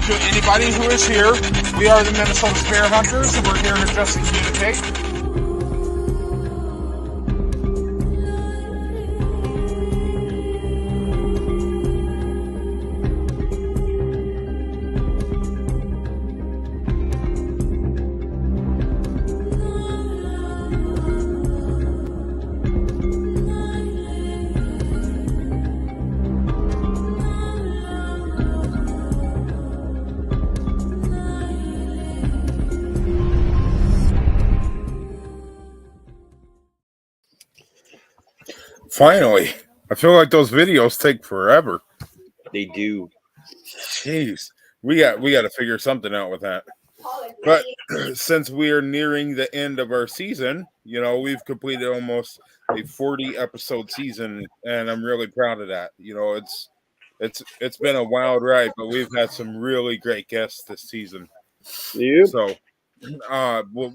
to anybody who is here. We are the Minnesota Spirit Hunters, and we're here to just communicate. Finally, I feel like those videos take forever. They do. Jeez, we got to figure something out with that. But since we are nearing the end of our season, we've completed almost a 40 episode season, and I'm really proud of that. It's been a wild ride, but we've had some really great guests this season. Yep. So,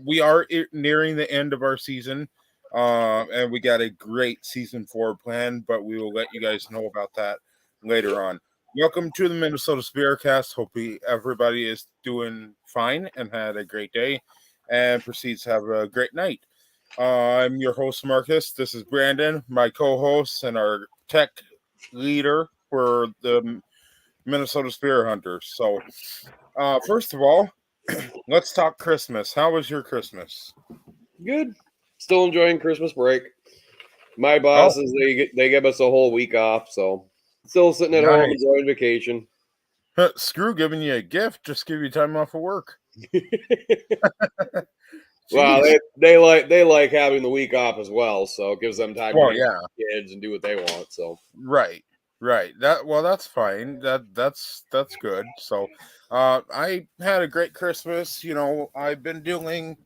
we are nearing the end of our season. And we got a great season 4 plan, but we will let you guys know about that later on. Welcome to the Minnesota SpiritCast. Hope everybody is doing fine and had a great day and proceeds to have a great night. I'm your host, Marcus. This is Brandon, my co-host and our tech leader for the Minnesota Spirit Hunters. So, first of all, let's talk Christmas. How was your Christmas? Good. Still enjoying Christmas break. My bosses, they give us a whole week off, so still sitting at home enjoying vacation. Screw giving you a gift, just give you time off of work. Well, they like having the week off as well, so it gives them time to meet kids and do what they want. So right. That's fine. That's good. So I had a great Christmas. I've been dealing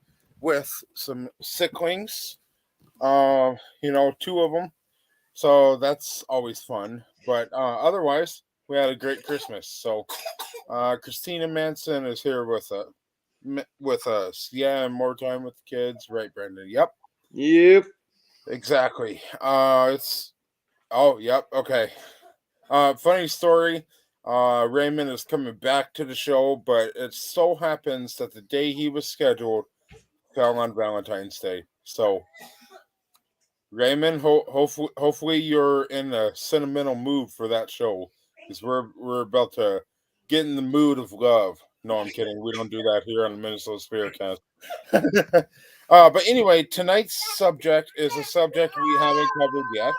with some sicklings, 2 of them, so that's always fun, but otherwise we had a great Christmas. So Christina Manson is here with us. Yeah, and more time with the kids, right, Brendan? Yep, exactly. Okay. Funny story. Raymond is coming back to the show, but it so happens that the day he was scheduled fell on Valentine's Day. So, Raymond, hopefully you're in a sentimental mood for that show, because we're about to get in the mood of love. No, I'm kidding. We don't do that here on the Minnesota SpiritCast. But anyway, tonight's subject is a subject we haven't covered yet.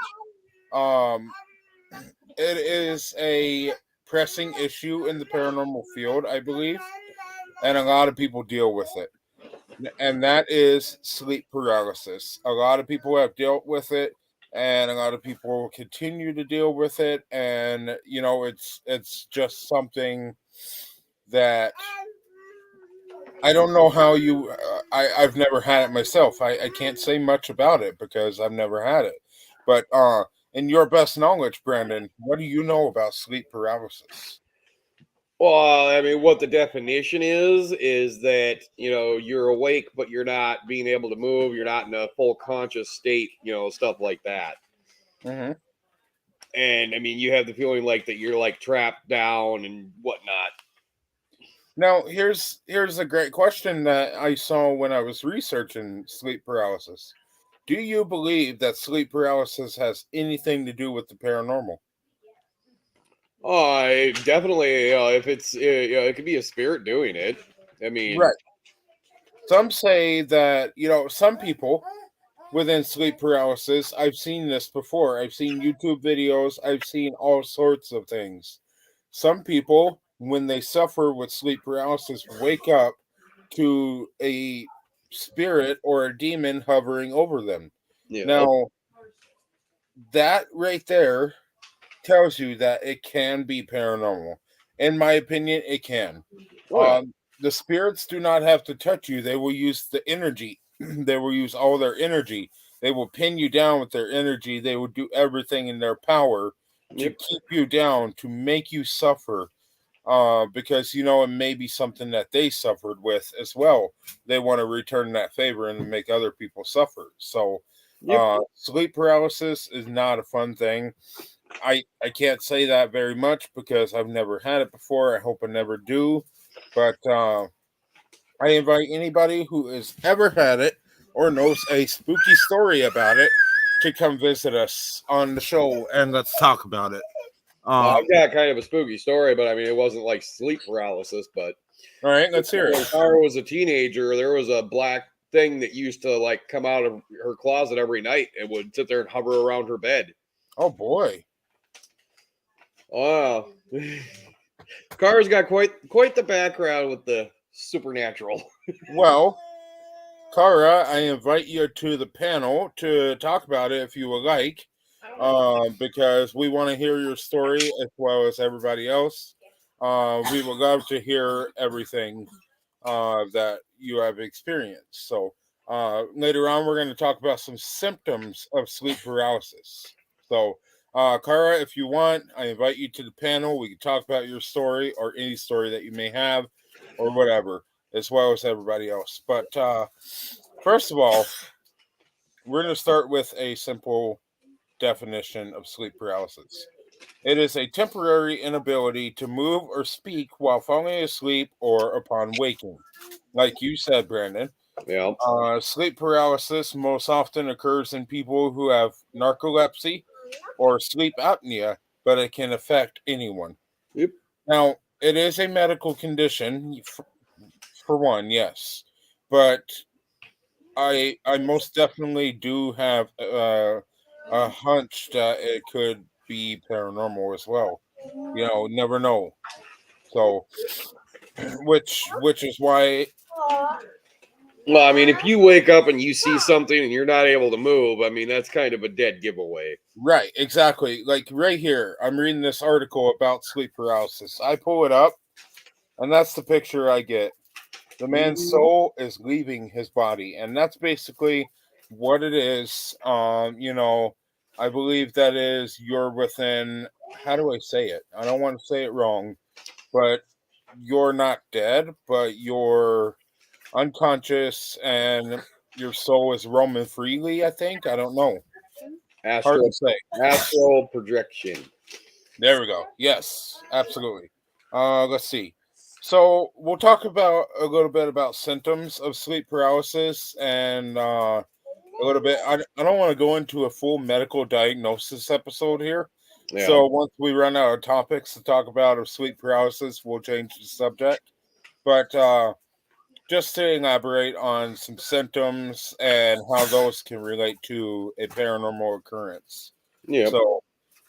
It is a pressing issue in the paranormal field, I believe, and a lot of people deal with it. And that is sleep paralysis. A lot of people have dealt with it, and a lot of people will continue to deal with it. And it's just something that I don't know how you. I've never had it myself. I can't say much about it because I've never had it. But in your best knowledge, Brandon, what do you know about sleep paralysis? Well, I mean, what the definition is that, you're awake, but you're not being able to move. You're not in a full conscious state, stuff like that. Mm-hmm. And I mean, you have the feeling like that you're like trapped down and whatnot. Now, here's a great question that I saw when I was researching sleep paralysis. Do you believe that sleep paralysis has anything to do with the paranormal? Oh, definitely. If it's, it could be a spirit doing it. I mean, right. Some say that, some people within sleep paralysis, I've seen this before. I've seen YouTube videos. I've seen all sorts of things. Some people, when they suffer with sleep paralysis, wake up to a spirit or a demon hovering over them. Yeah. Now, that right there tells you that it can be paranormal. In my opinion, it can. The spirits do not have to touch you. They will use the energy. They will use all their energy. They will pin you down with their energy. They will do everything in their power to keep you down, to make you suffer. Because, it may be something that they suffered with as well. They want to return that favor and make other people suffer. So, sleep paralysis is not a fun thing. I can't say that very much because I've never had it before. I hope I never do. But I invite anybody who has ever had it or knows a spooky story about it to come visit us on the show and let's talk about it. I've got kind of a spooky story, but I mean, it wasn't like sleep paralysis. But All right, let's hear when it. Tara was a teenager, there was a black thing that used to like come out of her closet every night and would sit there and hover around her bed. Oh boy. Wow. Kara's got quite the background with the supernatural. Well, Kara, I invite you to the panel to talk about it if you would like, because we want to hear your story as well as everybody else. We would love to hear everything that you have experienced. So later on, we're going to talk about some symptoms of sleep paralysis. So, Kara, if you want, I invite you to the panel. We can talk about your story or any story that you may have or whatever, as well as everybody else. But first of all, we're going to start with a simple definition of sleep paralysis. It is a temporary inability to move or speak while falling asleep or upon waking. Like you said, Brandon, Yeah. sleep paralysis most often occurs in people who have narcolepsy or sleep apnea, but it can affect anyone. Yep. Now, it is a medical condition, for one, yes, but I most definitely do have a hunch that it could be paranormal as well. You know, never know. So, which is why, Well, I mean, if you wake up and you see something and you're not able to move, I mean, that's kind of a dead giveaway. right, exactly. Like right here, I'm reading this article about sleep paralysis. I pull it up, and that's the picture I get. The man's soul is leaving his body, and that's basically what it is. You know, I believe that is you're within. How do I say it? I don't want to say it wrong, but you're not dead, but you're unconscious, and your soul is roaming freely. I think. I don't know. Hard to say. Astral projection. There we go. Yes, absolutely. Let's see. So we'll talk about a little bit about symptoms of sleep paralysis and a little bit. I don't want to go into a full medical diagnosis episode here. Yeah. So once we run out of topics to talk about of sleep paralysis, we'll change the subject. But just to elaborate on some symptoms and how those can relate to a paranormal occurrence. Yeah. So,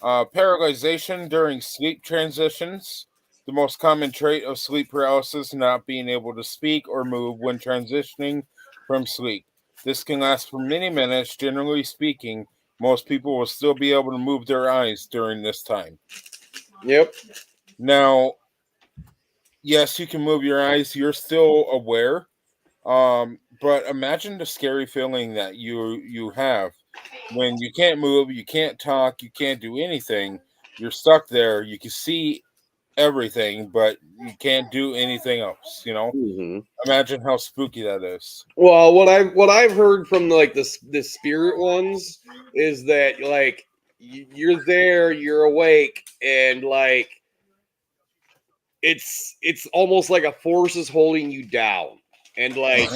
paralyzation during sleep transitions. The most common trait of sleep paralysis, not being able to speak or move when transitioning from sleep. This can last for many minutes. Generally speaking, most people will still be able to move their eyes during this time. Yep. Now, yes, you can move your eyes. You're still aware. But imagine the scary feeling that you have when you can't move, you can't talk, you can't do anything. You're stuck there. You can see everything, but you can't do anything else. You know, Mm-hmm. imagine how spooky that is. Well, what I've heard from like the spirit ones is that like you're there, you're awake, and like it's almost like a force is holding you down, and like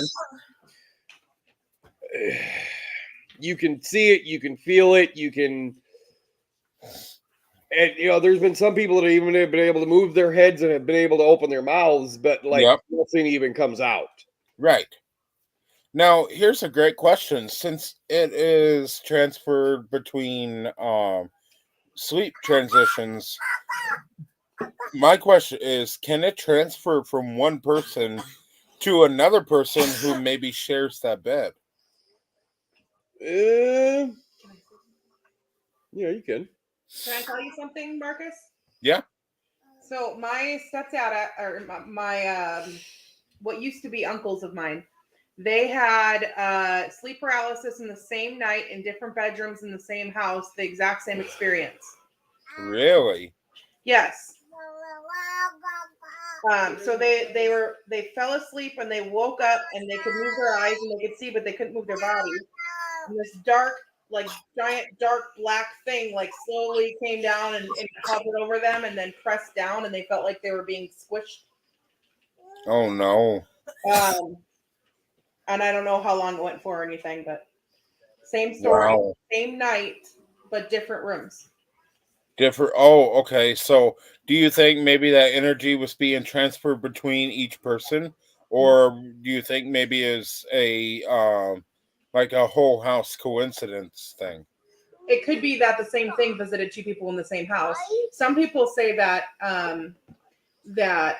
you can see it, you can feel it, you can. And you know, there's been some people that even have been able to move their heads and have been able to open their mouths, but like Yep. nothing even comes out. Right. Now, here's a great question. Since it is transferred between sleep transitions, my question is, can it transfer from one person to another person who maybe shares that bed? Yeah, you can. Can I tell you something, Marcus? Yeah. So my stepdad, or my what used to be uncles of mine, they had sleep paralysis in the same night in different bedrooms in the same house, the exact same experience. Really? Yes. So they fell asleep and they woke up and they could move their eyes and they could see, but they couldn't move their body. And this dark like giant dark black thing like slowly came down and hovered over them and then pressed down, and they felt like they were being squished. Oh no. And I don't know how long it went for or anything, but same story, Wow. same night, but different rooms. Different. Oh, okay. So, do you think maybe that energy was being transferred between each person, or do you think maybe is a like a whole house coincidence thing? It could be that the same thing visited two people in the same house. Some people say that that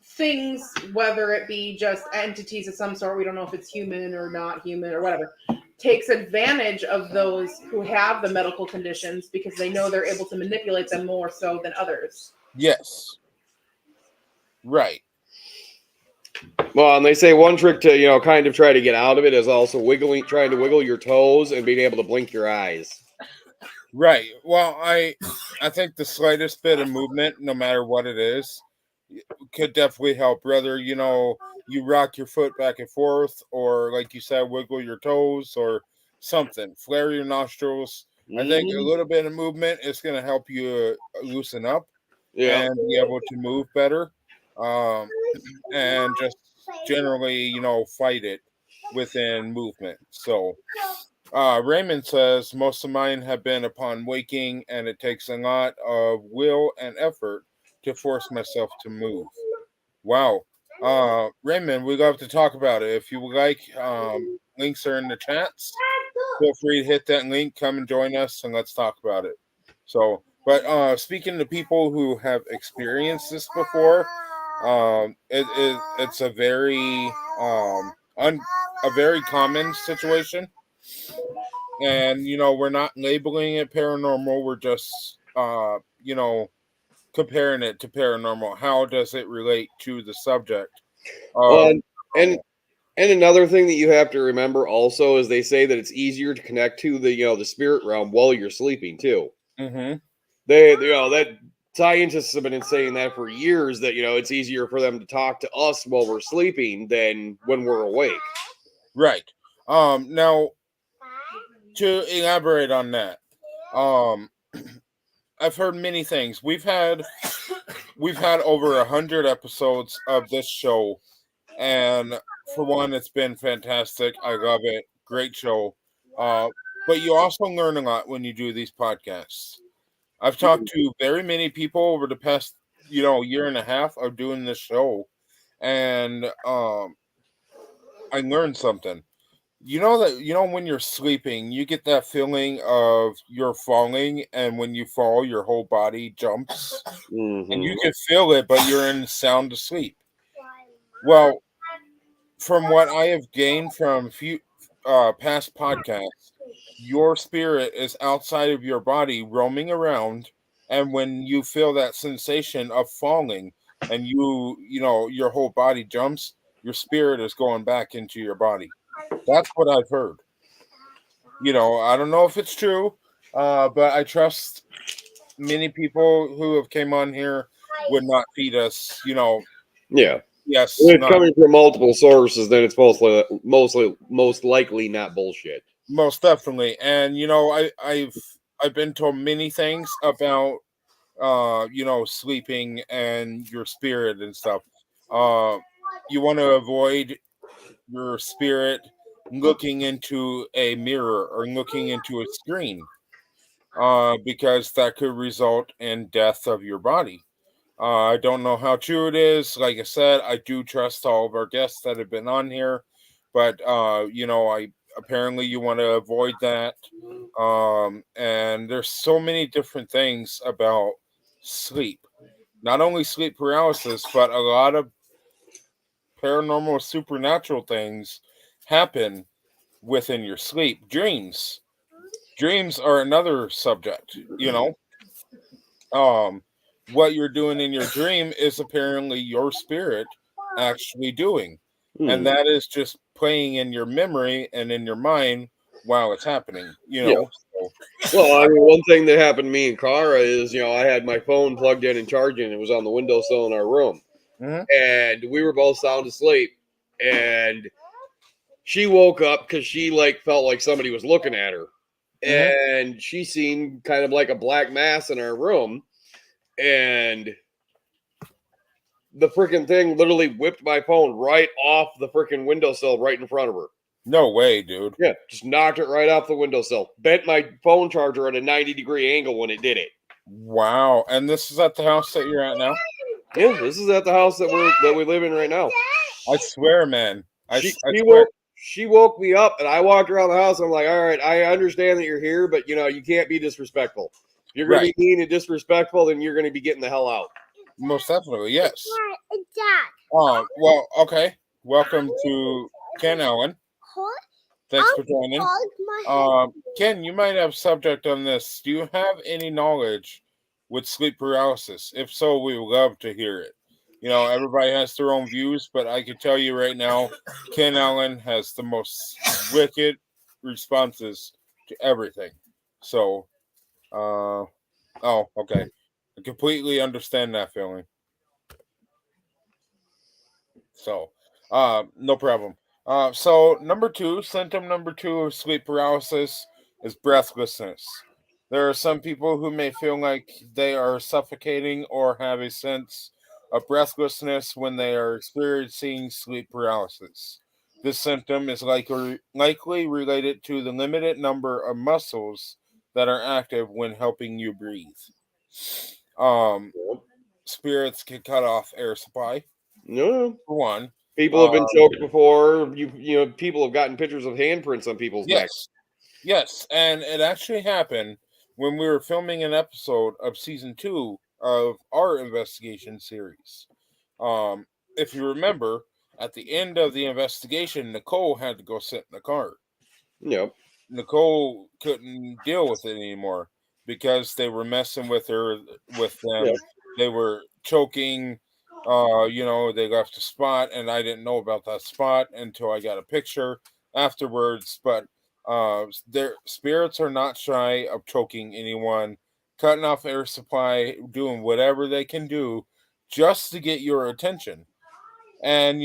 things, whether it be just entities of some sort, we don't know if it's human or not human or whatever, takes advantage of those who have the medical conditions because they know they're able to manipulate them more so than others. Yes. Right. Well, and they say one trick to, kind of try to get out of it is also trying to wiggle your toes and being able to blink your eyes. Right. Well, I think the slightest bit of movement, no matter what it is, could definitely help. Whether, you rock your foot back and forth, or like you said, wiggle your toes or something, flare your nostrils. I think a little bit of movement is going to help you loosen up and be able to move better. And just generally, fight it within movement. So, Raymond says, most of mine have been upon waking, and it takes a lot of will and effort to force myself to move. Wow. Raymond, we'd love to talk about it. If you would like, links are in the chats. Feel free to hit that link, come and join us, and let's talk about it. So, but speaking to people who have experienced this before, it's a very a very common situation. And we're not labeling it paranormal, we're just comparing it to paranormal. How does it relate to the subject? And another thing that you have to remember also is they say that it's easier to connect to the spirit realm while you're sleeping too. Mm-hmm. That scientists have been saying that for years, that it's easier for them to talk to us while we're sleeping than when we're awake. Right. Now, to elaborate on that, I've heard many things. We've had over 100 episodes of this show, and for one, it's been fantastic. I love it. Great show. But you also learn a lot when you do these podcasts. I've talked to very many people over the past, year and a half of doing this show, and I learned something. When you're sleeping, you get that feeling of you're falling, and when you fall, your whole body jumps, and you can feel it, but you're in sound asleep. Well, from what I have gained from past podcasts, your spirit is outside of your body roaming around, and when you feel that sensation of falling and your whole body jumps, your spirit is going back into your body. That's what I've heard. I don't know if it's true, but I trust many people who have came on here would not feed us, Yeah. Yes. When it's coming from multiple sources, then it's most likely not bullshit. Most definitely. And I've been told many things about sleeping and your spirit and stuff. You want to avoid your spirit looking into a mirror or looking into a screen, because that could result in death of your body. I don't know how true it is. Like I said, I do trust all of our guests that have been on here, but apparently you want to avoid that. And there's so many different things about sleep. Not only sleep paralysis, but a lot of paranormal, supernatural things happen within your sleep. Dreams are another subject. What you're doing in your dream is apparently your spirit actually doing, and that is just playing in your memory and in your mind while it's happening. Yeah. Well, I mean, one thing that happened to me and Cara is, I had my phone plugged in and charging, and it was on the windowsill in our room. And we were both sound asleep, and she woke up because she like felt like somebody was looking at her, Mhm. and she seen kind of like a black mass in our room, and the freaking thing literally whipped my phone right off the freaking windowsill right in front of her. No way, dude. Yeah, just knocked it right off the windowsill. Bent my phone charger at a 90-degree angle when it did it. Wow. And this is at the house that you're at now? Yeah, this is at the house that we live in right now. I swear, man. I swear. She woke me up, and I walked around the house. I'm like, all right, I understand that you're here, but you can't be disrespectful. If you're going to be mean and disrespectful, then you're going to be getting the hell out. Most definitely, yes. Well, okay. Welcome to Ken Allen. Thanks for joining. Ken, you might have subject on this. Do you have any knowledge with sleep paralysis? If so, we would love to hear it. Everybody has their own views, but I can tell you right now, Ken Allen has the most wicked responses to everything. So, okay. I completely understand that feeling. So, no problem. So symptom number two of sleep paralysis is breathlessness. There are some people who may feel like they are suffocating or have a sense of breathlessness when they are experiencing sleep paralysis. This symptom is likely related to the limited number of muscles that are active when helping you breathe. Spirits can cut off air supply. No. For one. People have been choked before. People have gotten pictures of handprints on people's necks. Yes, and it actually happened when we were filming an episode of season 2 of our investigation series. If you remember, at the end of the investigation, Nicole had to go sit in the car. Yep. Nicole couldn't deal with it anymore because they were messing with her, with them. Yep. They were choking. They left a spot, and I didn't know about that spot until I got a picture afterwards. But their spirits are not shy of choking anyone, cutting off air supply, doing whatever they can do just to get your attention. And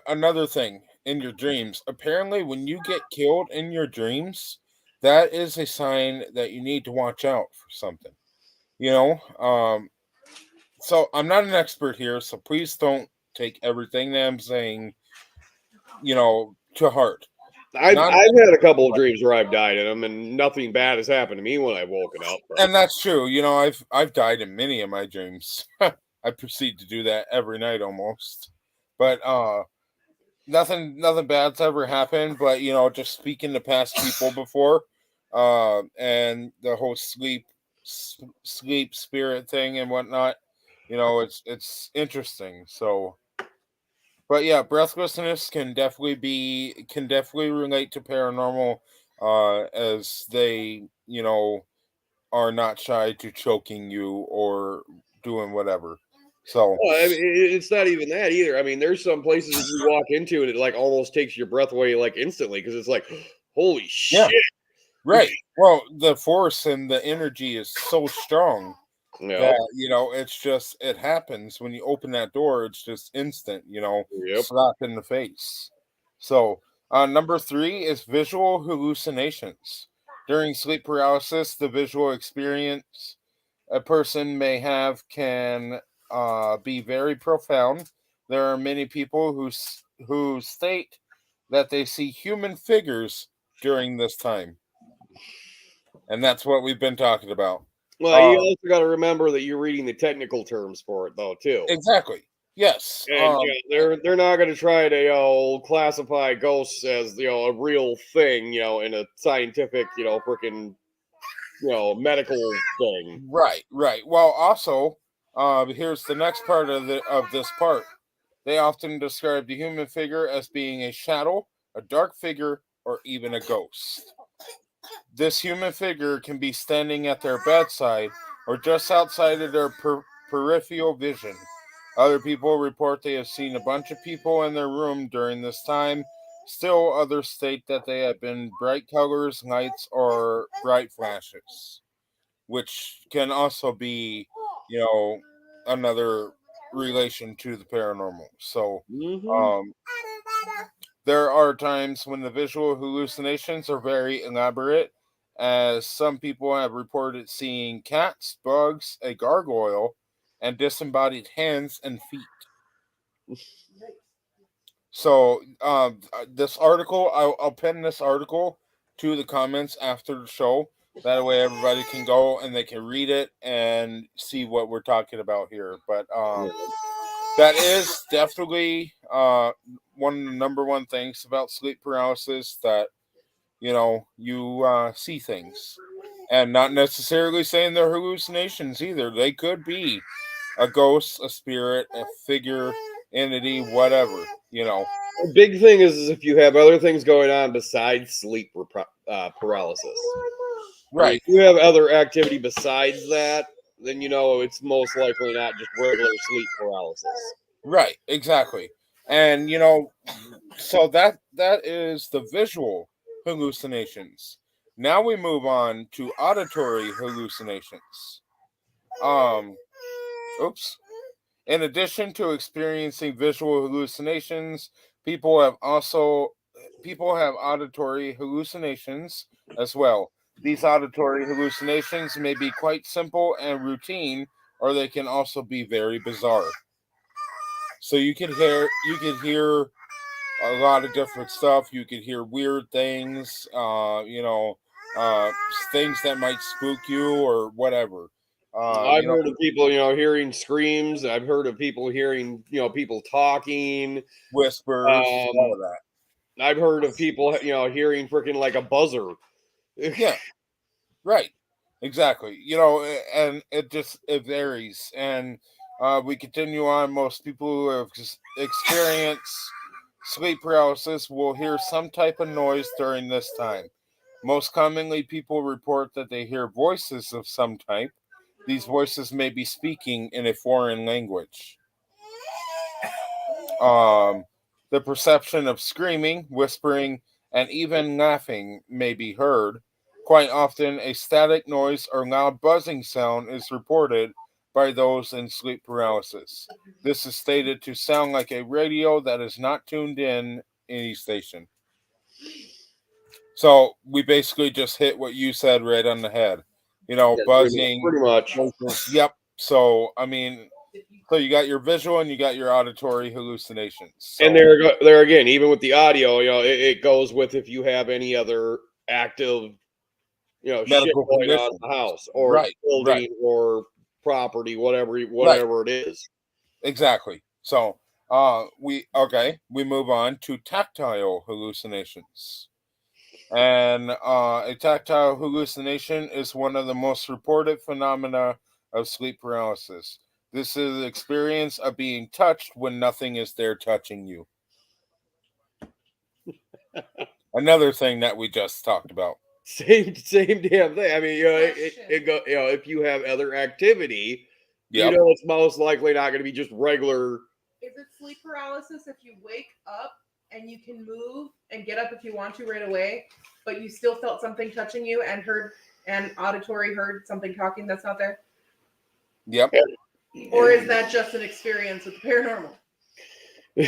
another thing, in your dreams, apparently when you get killed in your dreams, that is a sign that you need to watch out for something. So I'm not an expert here, so please don't take everything that I'm saying, to heart. I've had a couple of dreams where I've died in them, and nothing bad has happened to me when I've woken up. But. And that's true. I've died in many of my dreams. I proceed to do that every night almost. But nothing bad's ever happened. But just speaking to past people before, and the whole sleep spirit thing and whatnot. It's interesting. So, but yeah, breathlessness can definitely relate to paranormal, as they are not shy to choking you or doing whatever. So it's not even that either. I mean, there's some places that you walk into and it like almost takes your breath away like instantly because it's like, holy shit. Yeah. Right. Well, the force and the energy is so strong that it's just, it happens when you open that door. It's just instant. Slap in the face. So number 3 is visual hallucinations. During sleep paralysis, the visual experience a person may have can be very profound. There are many people who state that they see human figures during this time. And that's what we've been talking about. Well, you also got to remember that you're reading the technical terms for it, though, too. Exactly. Yes. And they're not going to try to classify ghosts as a real thing, in a scientific, freaking medical thing. Right. Well, also, here's the next part of this part. They often describe the human figure as being a shadow, a dark figure, or even a ghost. This human figure can be standing at their bedside or just outside of their peripheral vision. Other people report they have seen a bunch of people in their room during this time. Still, others state that they have been bright colors, lights, or bright flashes, which can also be, another relation to the paranormal. So, There are times when the visual hallucinations are very elaborate, as some people have reported seeing cats, bugs, a gargoyle, and disembodied hands and feet. So, this article, I'll pin this article to the comments after the show. That way, everybody can go and they can read it and see what we're talking about here. But that is definitely one of the number one things about sleep paralysis, that you see things, and not necessarily saying they're hallucinations either. They could be a ghost, a spirit, a figure, entity, whatever. The big thing is if you have other things going on besides sleep paralysis. Right. If you have other activity besides that, then it's most likely not just regular sleep paralysis. Right, exactly. And so that is the visual hallucinations. Now we move on to auditory hallucinations. Oops. In addition to experiencing visual hallucinations, people have auditory hallucinations as well. These auditory hallucinations may be quite simple and routine, or they can also be very bizarre. So you could hear a lot of different stuff. You could hear weird things, things that might spook you or whatever. I've heard of people, hearing screams. I've heard of people hearing, people talking, whispers, all of that. I've heard of people, hearing freaking like a buzzer. Yeah, right, exactly. And it varies. And we continue on. Most people who have experienced sleep paralysis will hear some type of noise during this time. Most commonly, people report that they hear voices of some type. These voices may be speaking in a foreign language. The perception of screaming, whispering, and even laughing may be heard. Quite often, a static noise or loud buzzing sound is reported by those in sleep paralysis. This is stated to sound like a radio that is not tuned in any station. So we basically just hit what you said right on the head. Buzzing. Pretty much. Yep. So, so you got your visual and you got your auditory hallucinations. So, and there again, even with the audio, it goes with if you have any other active, shit going on in the house or building or property, whatever it is. Exactly. So, we move on to tactile hallucinations. And a tactile hallucination is one of the most reported phenomena of sleep paralysis. This is the experience of being touched when nothing is there touching you. Another thing that we just talked about. Same damn thing. I mean, if you have other activity, it's most likely not going to be just regular. Is it sleep paralysis if you wake up and you can move and get up if you want to right away, but you still felt something touching you and auditory heard something talking that's not there? Yep. Or is that just an experience with the paranormal?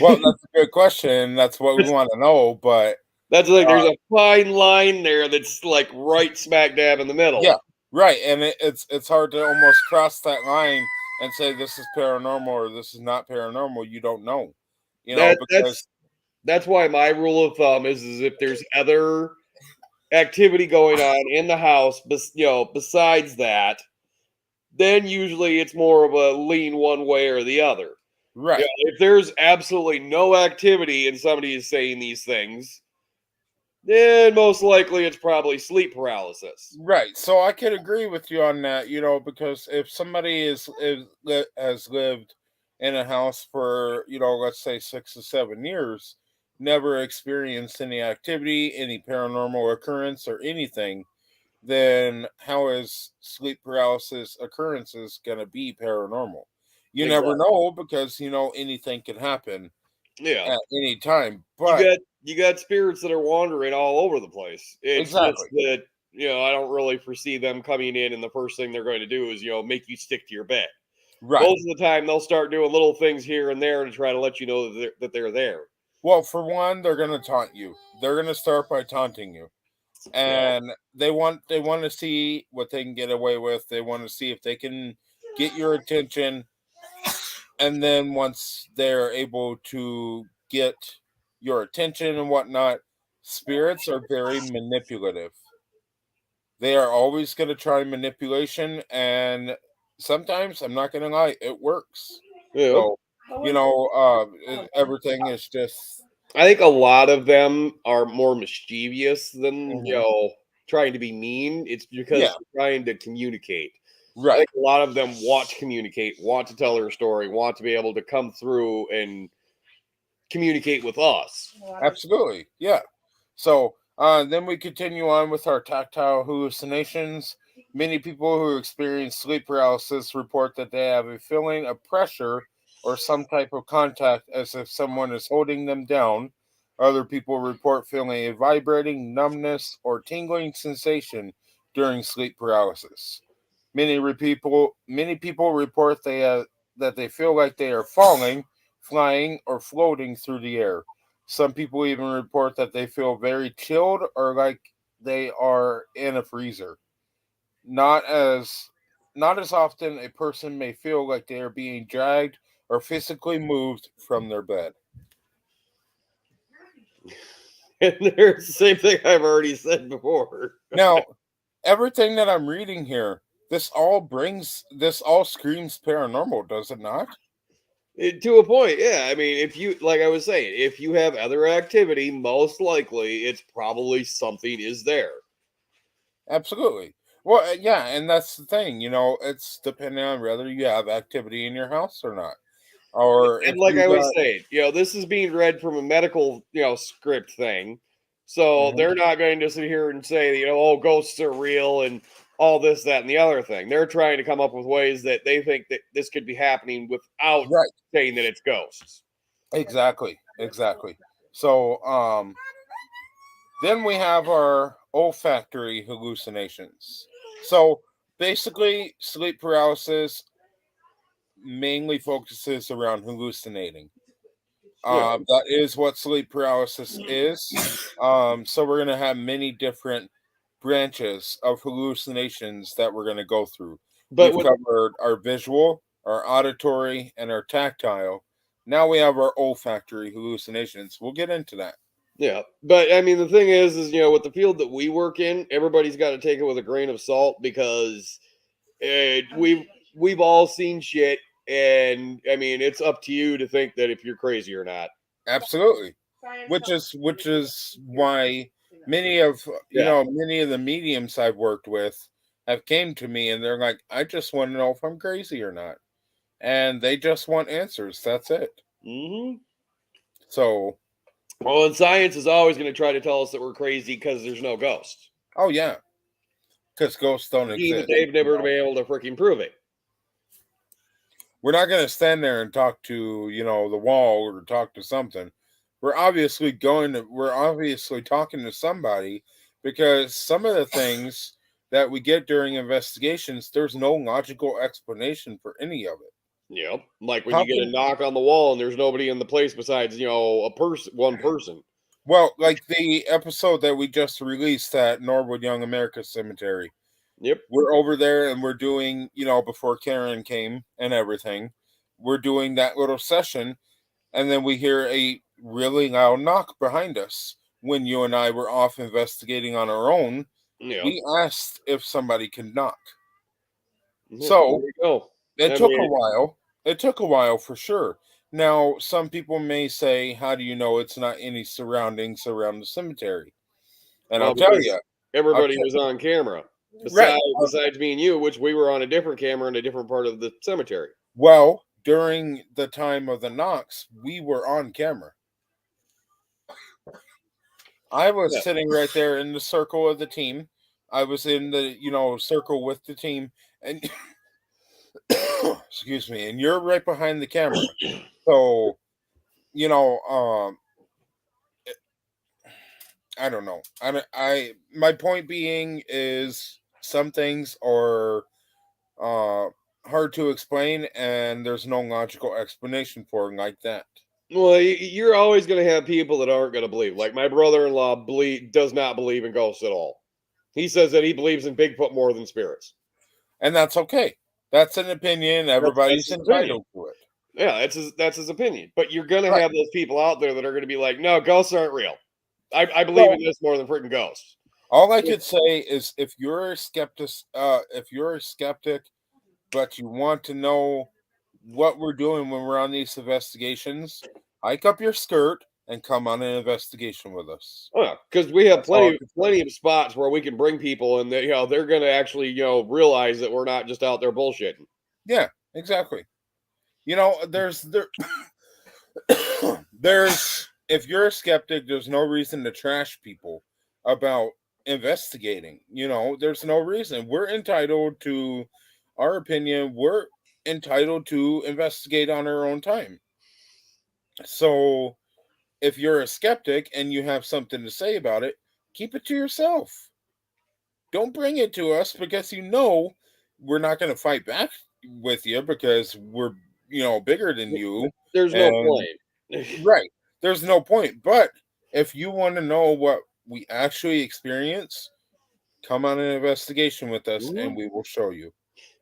Well, that's a good question. That's what we want to know, but that's like there's a fine line there that's like right smack dab in the middle. Yeah, right. And it's hard to almost cross that line and say this is paranormal or this is not paranormal. You don't know. Because that's why my rule of thumb is if there's other activity going on in the house, besides that, then usually it's more of a lean one way or the other. Right. If there's absolutely no activity and somebody is saying these things, then most likely it's probably sleep paralysis. Right. So I could agree with you on that, because if somebody has lived in a house for, let's say 6 to 7 years, never experienced any activity, any paranormal occurrence or anything, then how is sleep paralysis occurrences going to be paranormal? You never know, because, anything can happen at any time. But you got spirits that are wandering all over the place. It's exactly. Just that, I don't really foresee them coming in and the first thing they're going to do is, make you stick to your bed. Right. Most of the time, they'll start doing little things here and there to try to let you know that they're there. Well, for one, they're going to taunt you. They're going to start by taunting you. And they want to see what they can get away with. They want to see if they can get your attention. And then once they're able to get your attention and whatnot, spirits are very manipulative. They are always going to try manipulation, and sometimes, I'm not going to lie, it works. Yeah. So, everything is just... I think a lot of them are more mischievous than Mhm. trying to be mean. It's because Yeah. they're trying to communicate. I Right. think a lot of them want to communicate, want to tell their story, want to be able to come through and communicate with us. Absolutely. Yeah. So then we continue on with our tactile hallucinations. Many people who experience sleep paralysis report that they have a feeling of pressure or some type of contact as if someone is holding them down. Other people report feeling a vibrating, numbness, or tingling sensation during sleep paralysis. Many people report that they feel like they are falling, flying, or floating through the air. Some people even report that they feel very chilled or like they are in a freezer. Not as not as often a person may feel like they are being dragged or physically moved from their bed. And there's the same thing I've already said before. Now, everything that I'm reading here, this all screams paranormal, does it not? To a point, yeah. I mean, if you, like I was saying, if you have other activity, most likely it's probably something is there. Absolutely. Well, yeah, and that's the thing. It's depending on whether you have activity in your house or not, or if And like you I was got. saying, this is being read from a medical, script thing. So Mhm. they're not going to sit here and say, oh, ghosts are real and all this, that, and the other thing. They're trying to come up with ways that they think that this could be happening without Right. saying that it's ghosts. Exactly. So, then we have our olfactory hallucinations. So basically, sleep paralysis mainly focuses around hallucinating. Yeah. That is what sleep paralysis is. So we're going to have many different branches of hallucinations that we're going to go through. But We've with covered our visual, our auditory, and our tactile. Now we have our olfactory hallucinations. We'll get into that. Yeah, but I mean, the thing is, with the field that we work in, everybody's got to take it with a grain of salt because we've all seen shit, and I mean, it's up to you to think that if you're crazy or not. Absolutely. Which is why many of Yeah. many of the mediums I've worked with have came to me and they're like, I just want to know if I'm crazy or not. And they just want answers. That's it. Hmm. So, Well, and science is always going to try to tell us that we're crazy because there's no ghosts, oh yeah, because ghosts don't being that exist. they've never been able to freaking prove it. We're not going to stand there and talk to, the wall or talk to something. We're obviously talking to somebody because some of the things that we get during investigations, there's no logical explanation for any of it. Yep. Like when How you get a can, knock on the wall and there's nobody in the place besides, one person. well, like the episode that we just released at Norwood Young America Cemetery, Yep. we're over there and we're doing, before Karen came and everything, we're doing that little session. And then we hear a really loud knock behind us. When you and I were off investigating on our own, Yep. we asked if somebody could knock. There So we go. it I took a mean, while. It took a while for sure. Now, some people may say, how do you know it's not any surroundings around the cemetery? And well, I'll tell because you, everybody was on camera. right. Besides me and you, which we were on a different camera in a different part of the cemetery. Well, during the time of the knocks, we were on camera. I was Yeah. sitting right there in the circle of the team. I was in the, circle with the team, and excuse me, and you're right behind the camera. So, you know, um, I don't know. My point being is some things are uh hard to explain, and there's no logical explanation for it like that. Well, you're always going to have people that aren't going to believe. Like my brother-in-law does not believe in ghosts at all. He says that he believes in Bigfoot more than spirits. And that's okay. That's an opinion. Everybody's That's his entitled opinion. to it. Yeah, that's his opinion. But you're going to Right. have those people out there that are going to be like, no, ghosts aren't real. I believe in this more than freaking ghosts. All I could say is if you're a skeptic, but you want to know what we're doing when we're on these investigations, hike up your skirt and come on an investigation with us. Oh, yeah, because we have That's all I plenty could of spots where we can bring people and they, they're going to actually, realize that we're not just out there bullshitting. Yeah, exactly. There's if you're a skeptic, there's no reason to trash people about investigating. There's no reason. We're entitled to our opinion. We're entitled to investigate on our own time. So if you're a skeptic and you have something to say about it, keep it to yourself. Don't bring it to us because we're not going to fight back with you because we're bigger than you. There's no point. Right. There's no point. But if you want to know what we actually experience, come on an investigation with us and we will show you.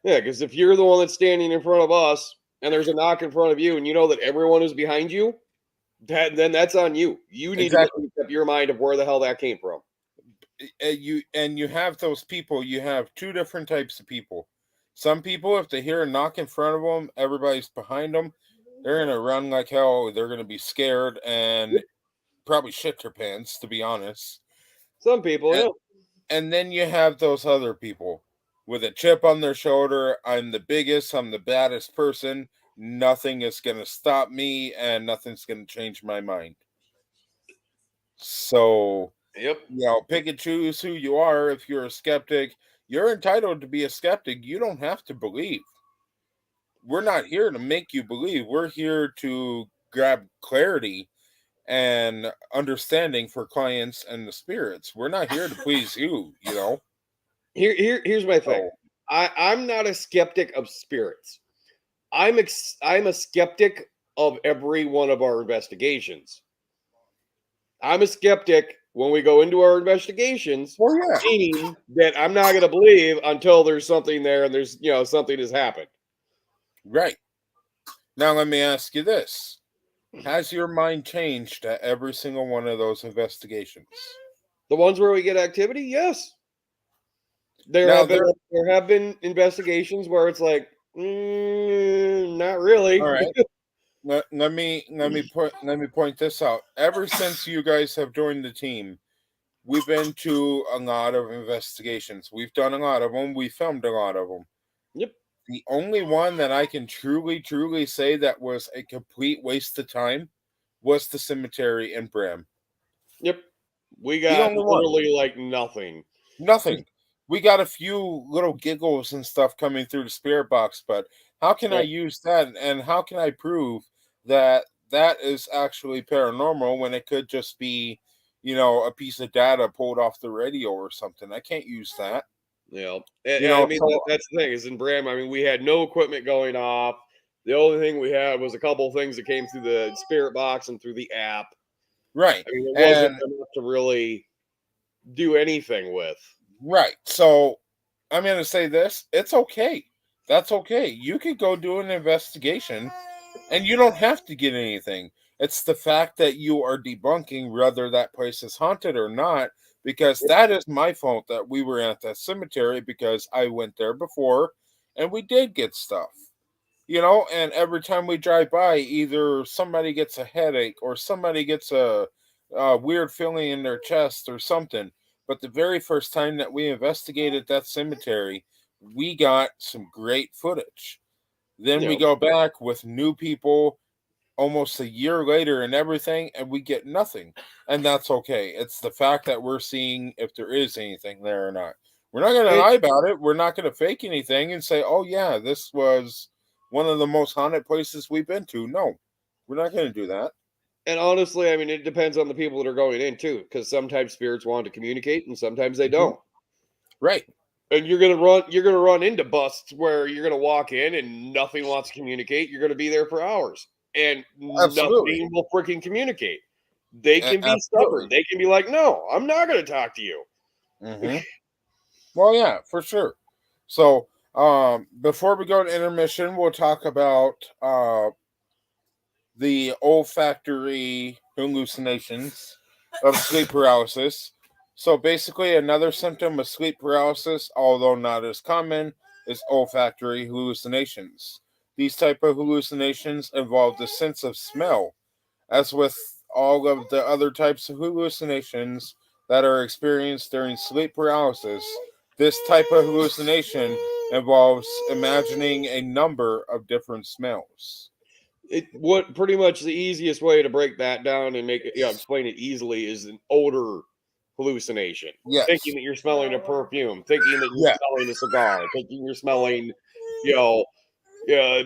Yeah, because if you're the one that's standing in front of us and there's a knock in front of you and you know that everyone is behind you, then that's on you. You need to make up your mind of where the hell that came from. You have those people. You have two different types of people. Some people, if they hear a knock in front of them, everybody's behind them, they're going to run like hell. They're going to be scared and probably shit their pants, to be honest. Some people, And then you have those other people with a chip on their shoulder. I'm the biggest. I'm the baddest person. Nothing is going to stop me and nothing's going to change my mind. So, pick and choose who you are. If you're a skeptic, you're entitled to be a skeptic. You don't have to believe. We're not here to make you believe. We're here to grab clarity and understanding for clients and the spirits. We're not here to please you, Here's my thing. I'm not a skeptic of spirits. I'm a skeptic of every one of our investigations. I'm a skeptic when we go into our investigations, meaning that I'm not going to believe until there's something there and there's, something has happened. Right. Now, let me ask you this. Has your mind changed at every single one of those investigations? The ones where we get activity? Yes. There have been investigations where it's like, not really. All right. Let me point this out. Ever since you guys have joined the team, we've been to a lot of investigations. We've done a lot of them. We filmed a lot of them. Yep. The only one that I can truly say that was a complete waste of time was the cemetery in Bram. Yep. We got literally like nothing. Nothing. We got a few little giggles and stuff coming through the spirit box, but how can I use that and how can I prove that is actually paranormal when it could just be, a piece of data pulled off the radio or something? I can't use that. Yeah. And that's the thing is in Bram, we had no equipment going off. The only thing we had was a couple of things that came through the spirit box and through the app. Right. It wasn't enough to really do anything with. Right. So I'm going to say this. It's okay. That's okay. You could go do an investigation and you don't have to get anything. It's the fact that you are debunking whether that place is haunted or not, because that is my fault that we were at that cemetery because I went there before and we did get stuff. And every time we drive by, either somebody gets a headache or somebody gets a weird feeling in their chest or something. But the very first time that we investigated that cemetery, we got some great footage. Then we go back with new people almost a year later and everything, and we get nothing. And that's okay. It's the fact that we're seeing if there is anything there or not. We're not going to lie about it. We're not going to fake anything and say, oh, yeah, this was one of the most haunted places we've been to. No, we're not going to do that. And honestly, it depends on the people that are going in too, because sometimes spirits want to communicate and sometimes they don't. Right. And you're gonna run into busts where you're gonna walk in and nothing wants to communicate. You're gonna be there for hours. and Absolutely. nothing will freaking communicate. They can be Absolutely. stubborn. They can be like, no, I'm not going to talk to you. Mm-hmm. Well, yeah, for sure. So, before we go to intermission, we'll talk about the olfactory hallucinations of sleep paralysis. So basically, another symptom of sleep paralysis, although not as common, is olfactory hallucinations. These type of hallucinations involve the sense of smell. As with all of the other types of hallucinations that are experienced during sleep paralysis, this type of hallucination involves imagining a number of different smells. What pretty much the easiest way to break that down and make it, explain it easily is an odor hallucination. Yes. Thinking that you're smelling a perfume, thinking that you're Yeah. smelling a cigar, thinking you're smelling,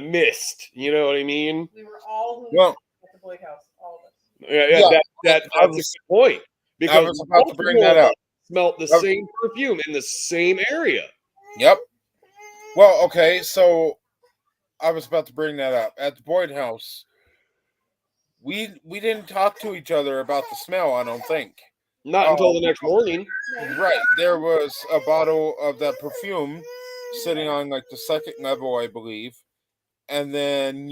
mist. You know what I mean? We were all Well, at the Boyd House, all of us. Yeah. That's I a good point. Because was about to bring that up. Smelt the same perfume in the same area. Yep. Well, okay, so I was about to bring that up. At the Boyd House, we didn't talk to each other about the smell, I don't think. Not until the next morning. Right. There was a bottle of that perfume sitting on like the second level, I believe. And then,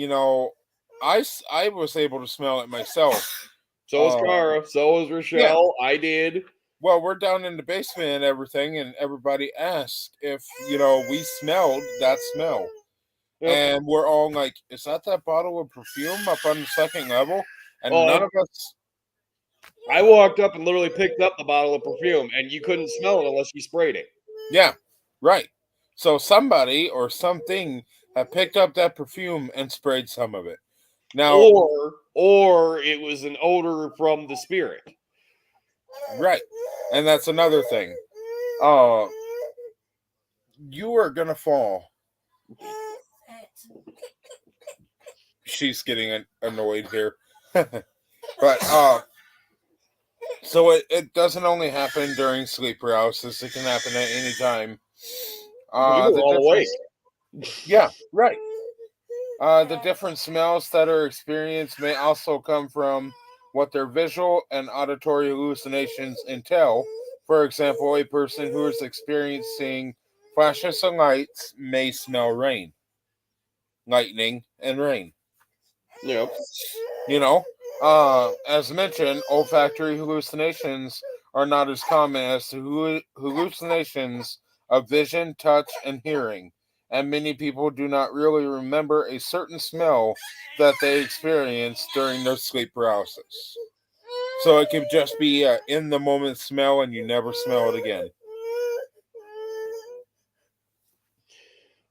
I was able to smell it myself. So was Cara. So was Rochelle. Yeah. I did. Well, we're down in the basement and everything, and everybody asked if, we smelled that smell. Yep. And we're all like, is that bottle of perfume up on the second level? And none of us... I walked up and literally picked up the bottle of perfume, and you couldn't smell it unless you sprayed it. Yeah, right. So somebody or something had picked up that perfume and sprayed some of it. Now, or it was an odor from the spirit. Right. And that's another thing. You are going to fall. She's getting annoyed here. But, so it doesn't only happen during sleep paralysis. It can happen at any time. Yeah, right. The different smells that are experienced may also come from what their visual and auditory hallucinations entail. For example, a person who is experiencing flashes of lights may smell rain, lightning, and rain. Yep. As mentioned, olfactory hallucinations are not as common as the hallucinations of vision, touch, and hearing. And many people do not really remember a certain smell that they experienced during their sleep paralysis. So it can just be an in-the-moment smell and you never smell it again.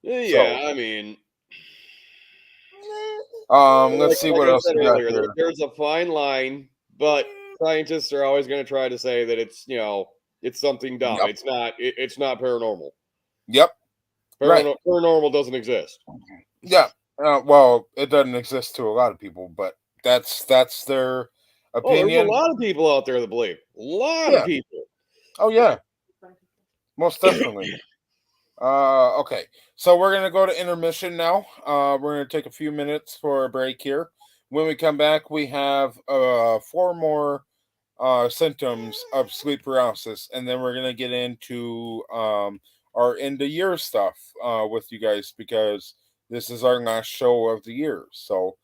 Yeah, I mean... let's see what else we got here. There's a fine line, but scientists are always going to try to say that it's, it's something dumb. Yep. It's not paranormal. Yep. Paranormal doesn't exist. Yeah. Well, it doesn't exist to a lot of people, but that's their opinion. There's a lot of people out there that believe. A lot of people. Oh, yeah. Most definitely. Okay. So we're going to go to intermission now. We're going to take a few minutes for a break here. When we come back, we have 4 more symptoms of sleep paralysis, and then we're going to get into our end of year stuff with you guys, because this is our last show of the year. So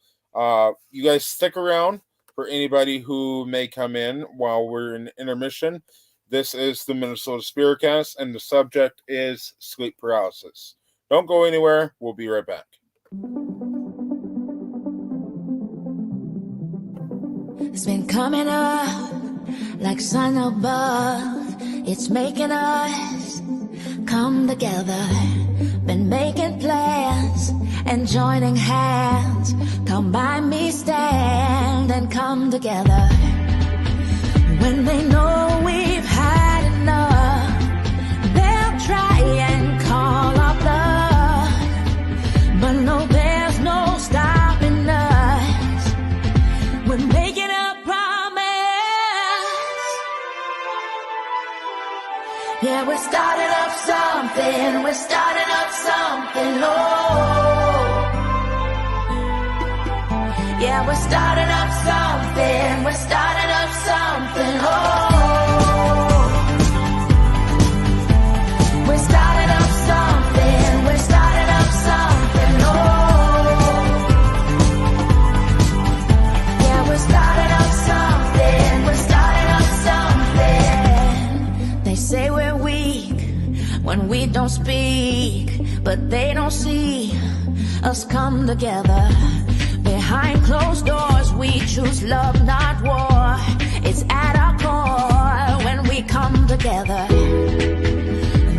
you guys stick around for anybody who may come in while we're in intermission. This is the Minnesota SpiritCast, and the subject is sleep paralysis. Don't go anywhere. We'll be right back. It's been coming up like sun above. It's making us come together. Been making plans and joining hands. Come by me, stand and come together. When they know we've had enough, they'll try and call our bluff. But no, there's no stopping us. We're making a promise. Yeah, we're starting up something. We're starting up something. Oh, Yeah, we're starting up something. We're starting up something. Oh, we're starting up something. We're starting up something. Oh, yeah, we're starting up something. We're starting up something. They say we're weak when we don't speak, but they don't see us come together. Behind closed doors, we choose love, not war. It's at our core when we come together.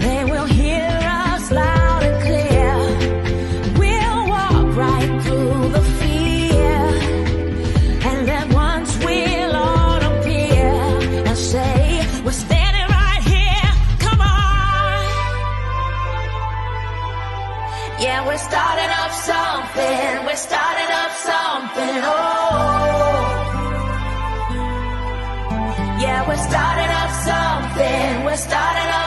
They will hear us loud and clear. We'll walk right through the fear, and then once we'll all appear and say, we're standing right here. Come on. Yeah, we're starting up something. We're starting up something. Oh, yeah, we're starting up something. We're starting up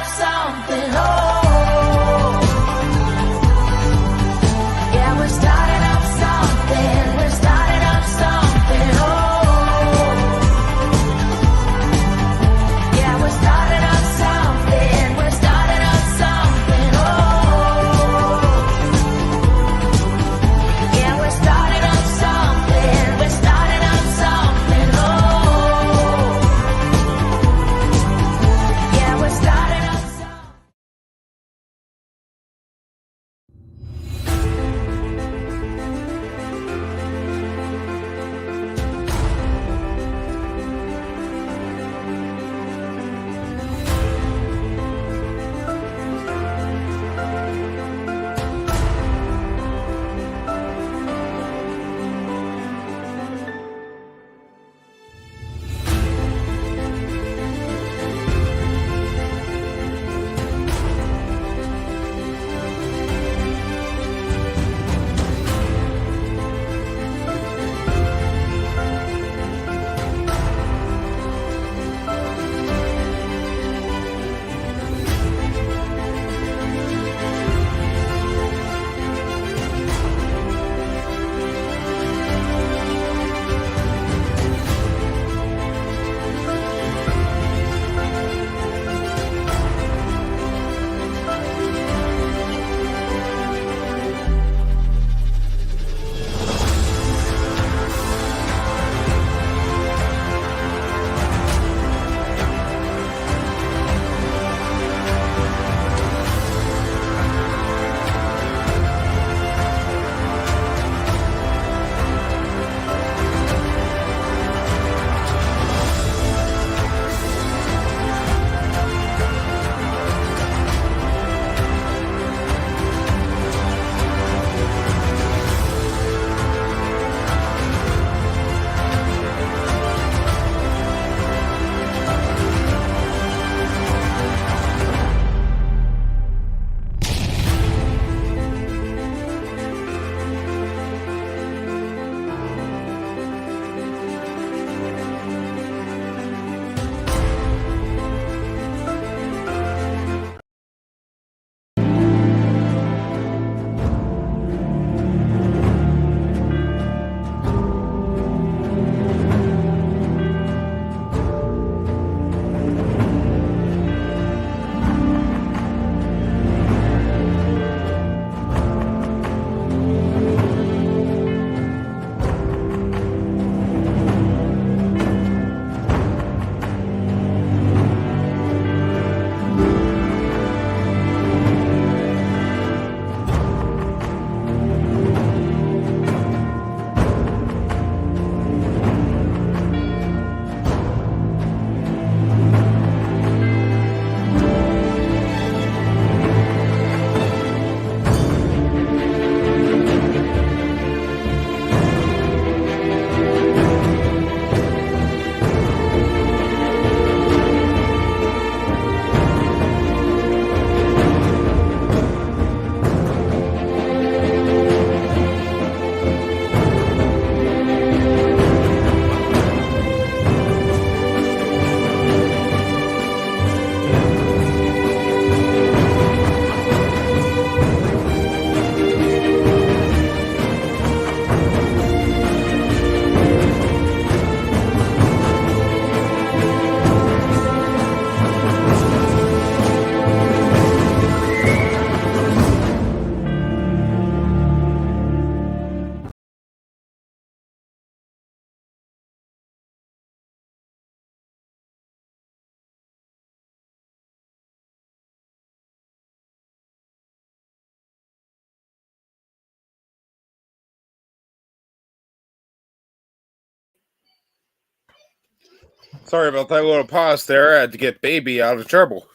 Sorry about that little pause there. I had to get baby out of trouble.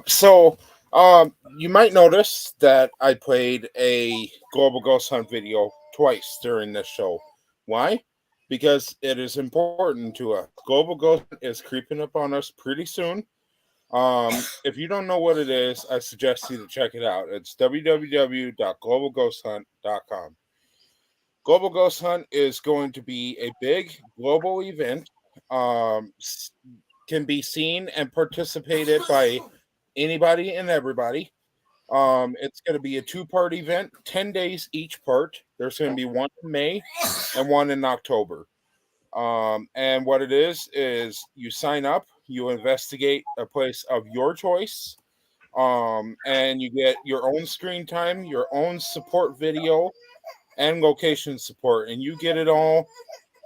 So you might notice that I played a Global Ghost Hunt video twice during this show. Why? Because it is important to us. Global Ghost Hunt is creeping up on us pretty soon. If you don't know what it is, I suggest you to check it out. It's www.globalghosthunt.com. Global Ghost Hunt is going to be a big global event. Can be seen and participated by anybody and everybody. It's going to be a 2-part event, 10 days each part. There's going to be one in May and one in October. And what it is you sign up, you investigate a place of your choice, and you get your own screen time, your own support video, and location support, and you get it all.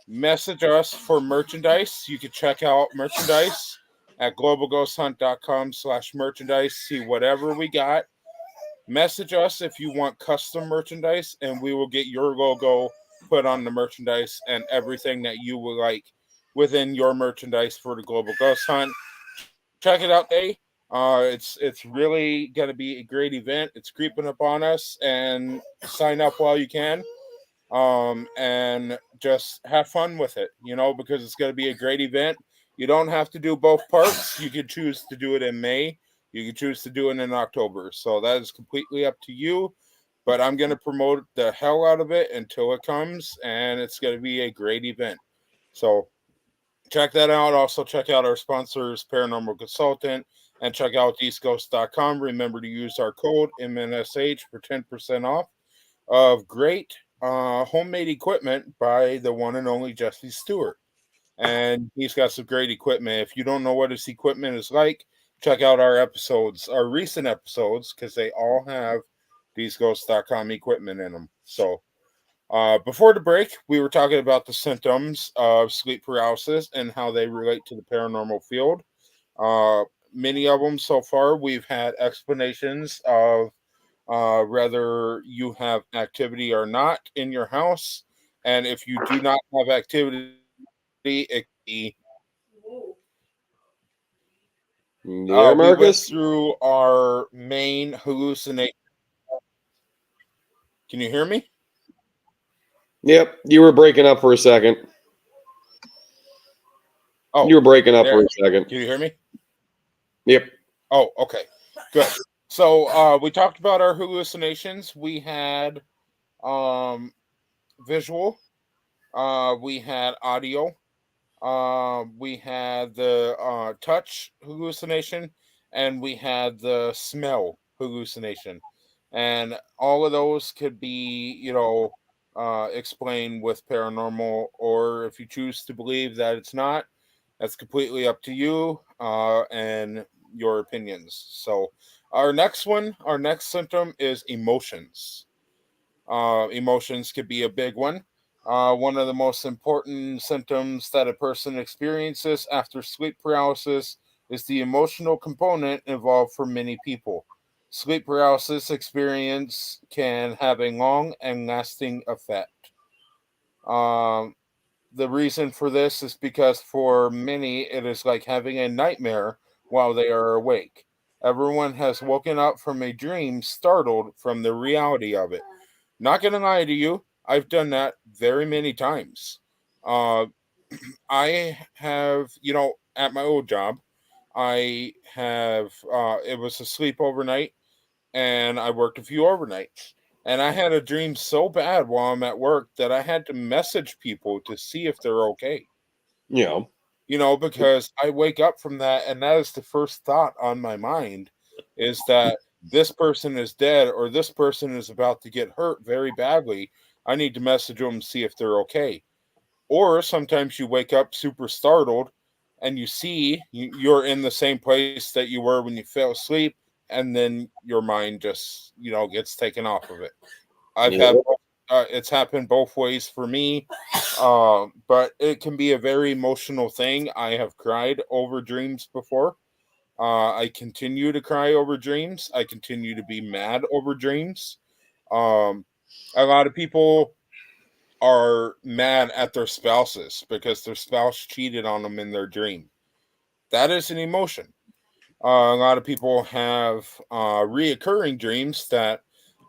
Message us for merchandise. You can check out merchandise at globalghosthunt.com/merchandise. See whatever we got. Message us if you want custom merchandise, and we will get your logo put on the merchandise and everything that you would like within your merchandise for the Global Ghost Hunt. Check it out, today. It's really going to be a great event. It's creeping up on us, and sign up while you can. And just have fun with it, because it's going to be a great event. You don't have to do both parts. You can choose to do it in May. You can choose to do it in October. So that is completely up to you. But I'm going to promote the hell out of it until it comes, and it's going to be a great event. So check that out. Also check out our sponsors, Paranormal Consultant, and check out eastghost.com. Remember to use our code MNSH for 10% off of great homemade equipment by the one and only Jesse Stewart. And he's got some great equipment. If you don't know what his equipment is like, check out our recent episodes, because they all have theseghosts.com equipment in them. So before the break, we were talking about the symptoms of sleep paralysis and how they relate to the paranormal field. Many of them so far, we've had explanations of whether you have activity or not in your house. And if you do not have activity, it can be. There, We went Marcus. through our main hallucination. Can you hear me? Yep, you were breaking up for a second. Oh, you were breaking up there. for a second. Can you hear me? Yep. Oh, okay. Good. So we talked about our hallucinations. We had visual. We had audio. We had the touch hallucination, and we had the smell hallucination. And all of those could be, explained with paranormal, or if you choose to believe that it's not, that's completely up to you and your opinions. So our next symptom is emotions. Emotions could be a big one. One of the most important symptoms that a person experiences after sleep paralysis is the emotional component involved for many people. Sleep paralysis experience can have a long and lasting effect. The reason for this is because for many, it is like having a nightmare while they are awake. Everyone has woken up from a dream startled from the reality of it. Not gonna lie to you, I've done that very many times. I have, at my old job, I have, it was a sleep overnight, and I worked a few overnights. And I had a dream so bad while I'm at work that I had to message people to see if they're okay. Yeah. Because I wake up from that, and that is the first thought on my mind, is that this person is dead, or this person is about to get hurt very badly. I need to message them, see if they're okay. Or sometimes you wake up super startled, and you see you're in the same place that you were when you fell asleep, and then your mind just, gets taken off of it. It's happened both ways for me, but it can be a very emotional thing. I have cried over dreams before. I continue to cry over dreams. I continue to be mad over dreams. A lot of people are mad at their spouses because their spouse cheated on them in their dream. That is an emotion. A lot of people have reoccurring dreams that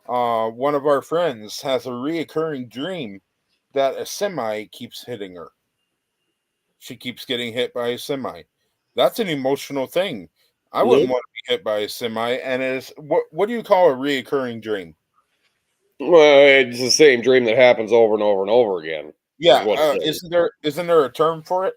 one of our friends has a reoccurring dream that a semi keeps hitting her. She keeps getting hit by a semi. That's an emotional thing. I wouldn't want to be hit by a semi. And is what do you call a reoccurring dream? Well, it's the same dream that happens over and over and over again. Yeah, isn't there a term for it?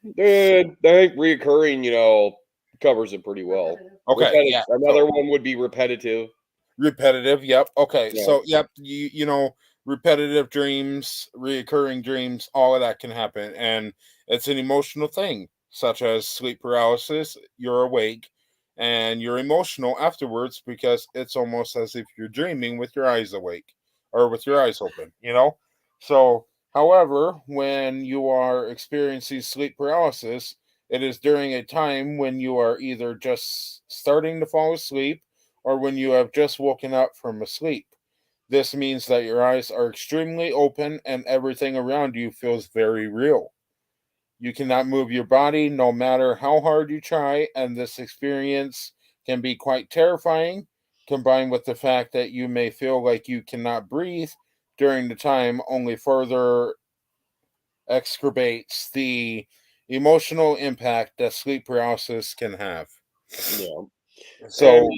I think reoccurring, covers it pretty well. Okay, yeah. Another one would be repetitive. Repetitive, yep. Okay, Yeah. so yep, you know, repetitive dreams, reoccurring dreams, all of that can happen, and it's an emotional thing, such as sleep paralysis. You're awake, and you're emotional afterwards because it's almost as if you're dreaming with your eyes awake or with your eyes open. You know, so. However, when you are experiencing sleep paralysis, it is during a time when you are either just starting to fall asleep or when you have just woken up from a sleep. This means that your eyes are extremely open and everything around you feels very real. You cannot move your body no matter how hard you try, and this experience can be quite terrifying, combined with the fact that you may feel like you cannot breathe during the time, only further exacerbates the emotional impact that sleep paralysis can have. Yeah. So And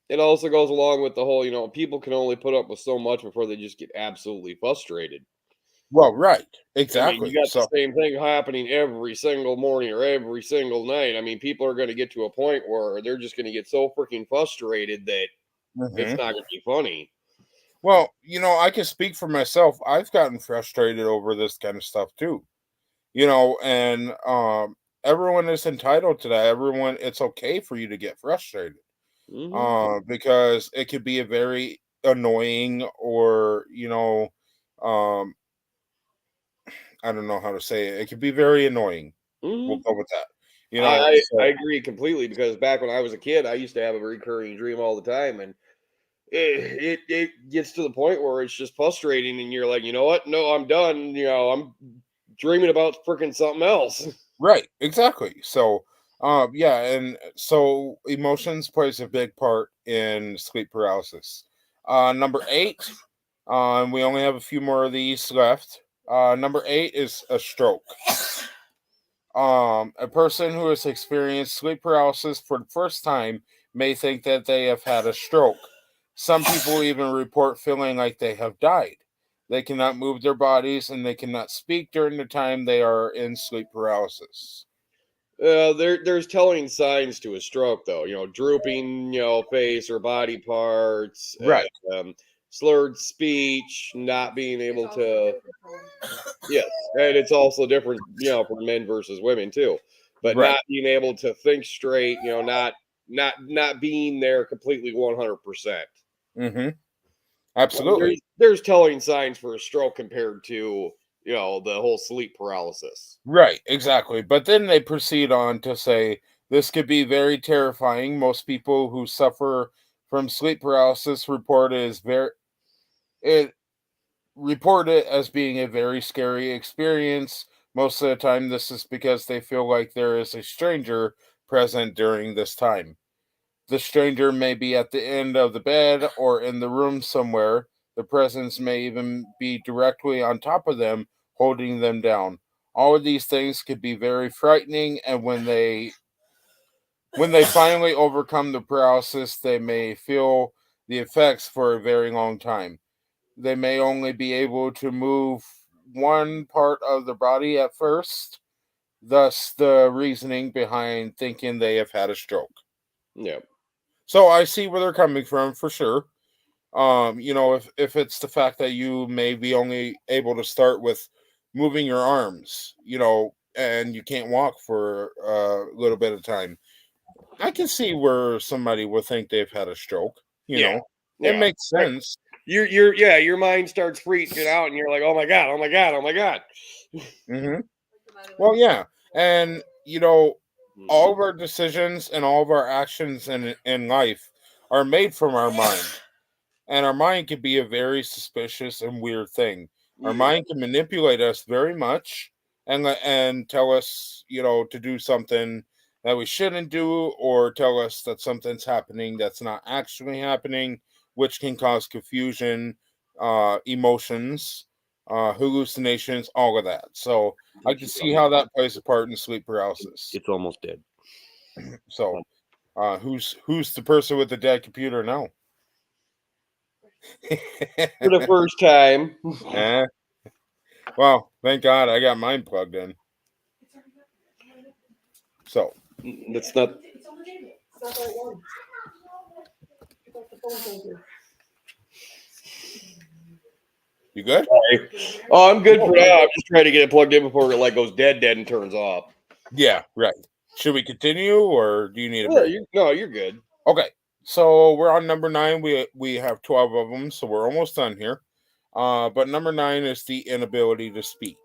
it also goes along with the whole, people can only put up with so much before they just get absolutely frustrated. well, right, I mean, exactly. you got So the same thing happening every single morning or every single night. I mean, people are going to get to a point where they're just going to get so freaking frustrated that it's mhm. not going to be funny. Well, I can speak for myself. I've gotten frustrated over this kind of stuff too. And everyone is entitled to that. Everyone, it's okay for you to get frustrated. Because it could be a very annoying or, um, I don't know how to say it. It could be very annoying. We'll go with that. I So agree completely because back when I was a kid, I used to have a recurring dream all the time, and it gets to the point where it's just frustrating, and you're like, you know what? No, I'm done. I'm dreaming about freaking something else. right, exactly. So, yeah, and so emotions plays a big part in sleep paralysis. Number 8, and we only have a few more of these left. Number 8 is a stroke. A person who has experienced sleep paralysis for the first time may think that they have had a stroke. Some people even report feeling like they have died. They cannot move their bodies and they cannot speak during the time they are in sleep paralysis. There's telling signs to a stroke, though. Drooping, face or body parts, Right. slurred speech, not being able to. Yes, and it's also different, for men versus women too. But Right. not being able to think straight, not being there completely 100%. Mm-hmm. Absolutely. There's telling signs for a stroke compared to the whole sleep paralysis. Right, exactly. But then they proceed on to say this could be very terrifying. Most people who suffer from sleep paralysis it report it as being a very scary experience. Most of the time, this is because they feel like there is a stranger present during this time. The stranger may be at the end of the bed or in the room somewhere. The presence may even be directly on top of them, holding them down. All of these things could be very frightening, and when they finally overcome the paralysis, they may feel the effects for a very long time. They may only be able to move one part of the body at first, thus the reasoning behind thinking they have had a stroke. Yeah. So I see where they're coming from for sure. If it's the fact that you may be only able to start with moving your arms, and you can't walk for a little bit of time, I can see where somebody would think they've had a stroke. Yeah. It makes sense. Your mind starts freaking out, and you're like, oh my god, oh my god, oh my god. Mm-hmm. Well, yeah, and all of our decisions and all of our actions in life are made from our mind. And our mind can be a very suspicious and weird thing. Our mind can manipulate us very much and tell us, to do something that we shouldn't do, or tell us that something's happening that's not actually happening, which can cause confusion, emotions, hallucinations, all of that. So I can see how that plays a part in sleep paralysis. It's almost dead. So, who's the person with the dead computer now? For the first time. Eh? Well, thank God I got mine plugged in. So That's not. you good? Oh, I'm good for now. I'm just trying to get it plugged in before it goes dead and turns off. Yeah, right. Should we continue, or do you need a break? You're good. Okay, so we're on number 9. We have 12 of them, so we're almost done here. But number 9 is the inability to speak.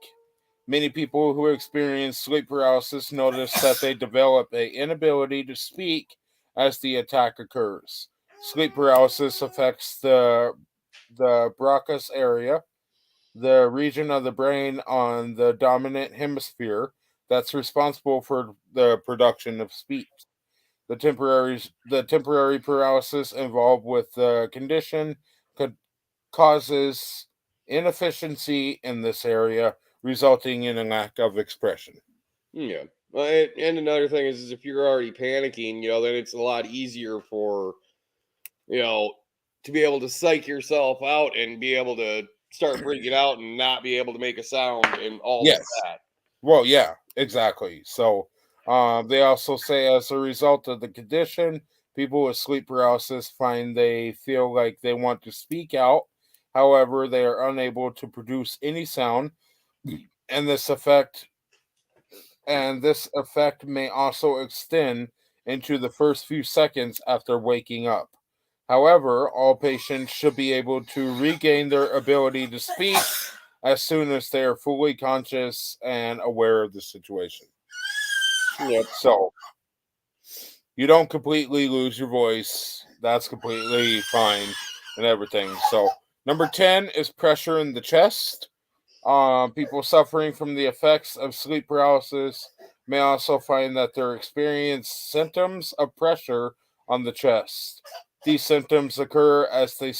Many people who experience sleep paralysis notice that they develop an inability to speak as the attack occurs. Sleep paralysis affects the Broca's area, the region of the brain on the dominant hemisphere that's responsible for the production of speech. The temporary paralysis involved with the condition causes inefficiency in this area, resulting in a lack of expression. Yeah. And another thing is if you're already panicking, then it's a lot easier for, to be able to psych yourself out and be able to start freaking out and not be able to make a sound and all of that. Well, yeah, exactly. So they also say as a result of the condition, people with sleep paralysis find they feel like they want to speak out. However, they are unable to produce any sound, and this effect may also extend into the first few seconds after waking up. However, all patients should be able to regain their ability to speak as soon as they are fully conscious and aware of the situation. Yep. So you don't completely lose your voice. That's completely fine and everything. So number 10 is pressure in the chest. People suffering from the effects of sleep paralysis may also find that they experience symptoms of pressure on the chest. These symptoms occur as they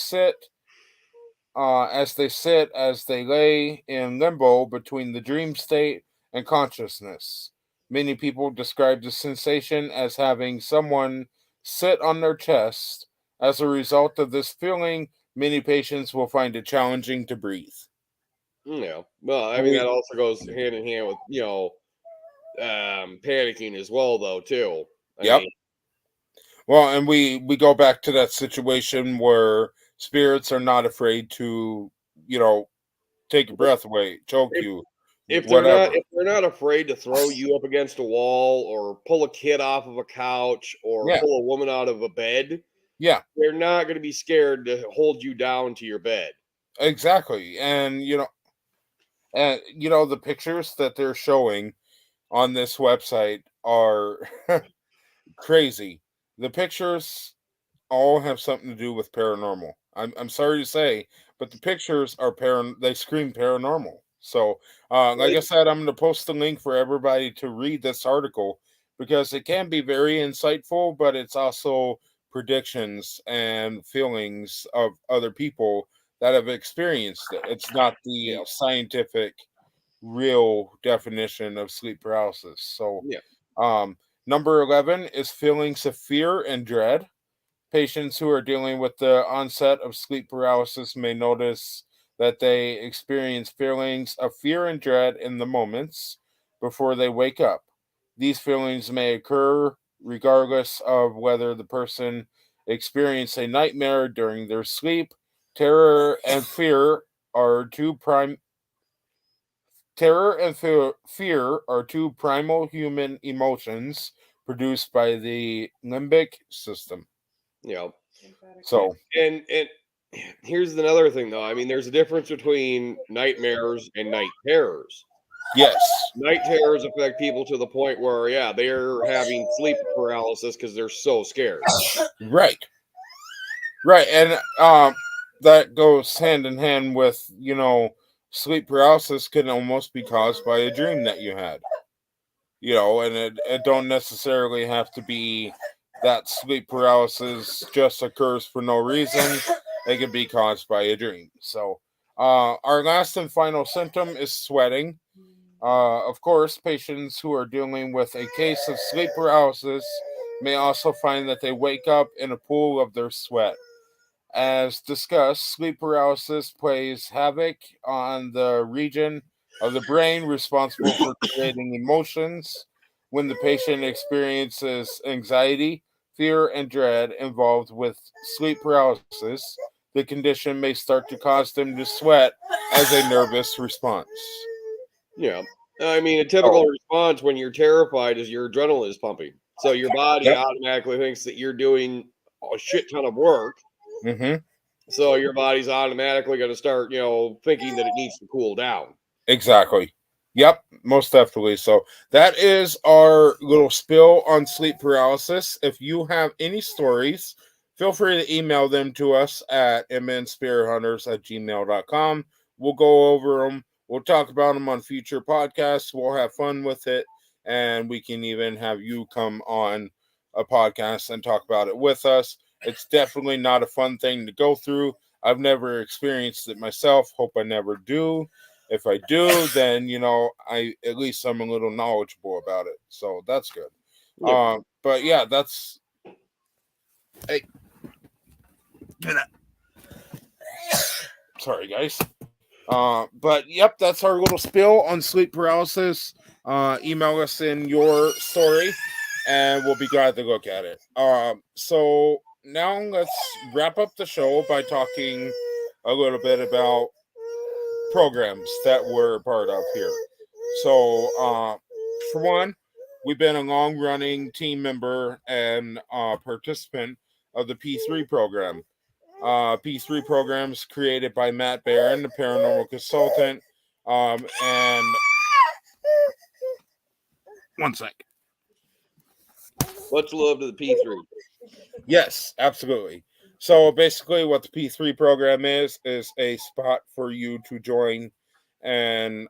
lay in limbo between the dream state and consciousness. Many people describe the sensation as having someone sit on their chest. As a result of this feeling, many patients will find it challenging to breathe. Yeah. Well, I mean, that also goes hand in hand with, panicking as well, though, too. Yep. Well, and we go back to that situation where spirits are not afraid to, take your breath away, choke you, if whatever. they're not afraid to throw you up against a wall or pull a kid off of a couch or pull a woman out of a bed, they're not going to be scared to hold you down to your bed. Exactly. And the pictures that they're showing on this website are crazy. The pictures all have something to do with paranormal. I'm sorry to say, but the pictures are they scream paranormal. So, like I said, I'm going to post the link for everybody to read this article because it can be very insightful, but it's also predictions and feelings of other people that have experienced it. It's not the scientific, real definition of sleep paralysis. So, number 11 is feelings of fear and dread. Patients who are dealing with the onset of sleep paralysis may notice that they experience feelings of fear and dread in the moments before they wake up. These feelings may occur regardless of whether the person experienced a nightmare during their sleep. Terror and fear are two primal human emotions produced by the limbic system. Yeah. So and here's another thing though. I mean, there's a difference between nightmares and night terrors. Yes. Night terrors affect people to the point where they're having sleep paralysis because they're so scared. Right. And that goes hand in hand with, sleep paralysis can almost be caused by a dream that you had. And it don't necessarily have to be that sleep paralysis just occurs for no reason. It can be caused by a dream. So our last and final symptom is sweating. Of course, patients who are dealing with a case of sleep paralysis may also find that they wake up in a pool of their sweat. As discussed, sleep paralysis plays havoc on the region of the brain responsible for creating emotions. When the patient experiences anxiety, fear, and dread involved with sleep paralysis, the condition may start to cause them to sweat as a nervous response. Yeah. I mean, a typical response when you're terrified is your adrenaline is pumping. So your body automatically thinks that you're doing a shit ton of work. Mm-hmm. So your body's automatically going to start, thinking that it needs to cool down. Exactly. Yep, most definitely. So that is our little spill on sleep paralysis. If you have any stories, feel free to email them to us at MNSpiritHunters@gmail.com. We'll go over them. We'll talk about them on future podcasts. We'll have fun with it. And we can even have you come on a podcast and talk about it with us. It's definitely not a fun thing to go through. I've never experienced it myself. Hope I never do. If I do, then at least I'm a little knowledgeable about it. So that's good. Yeah. But yeah, that's hey. Sorry guys. But yep, that's our little spill on sleep paralysis. Email us in your story and we'll be glad to look at it. So now let's wrap up the show by talking a little bit about programs that we're a part of here. So, for one, we've been a long-running team member and participant of the P3 program. P3 programs created by Matt Barron, the paranormal consultant, and one sec. Much love to the P3. Yes, absolutely. So basically what the P3 program is a spot for you to join and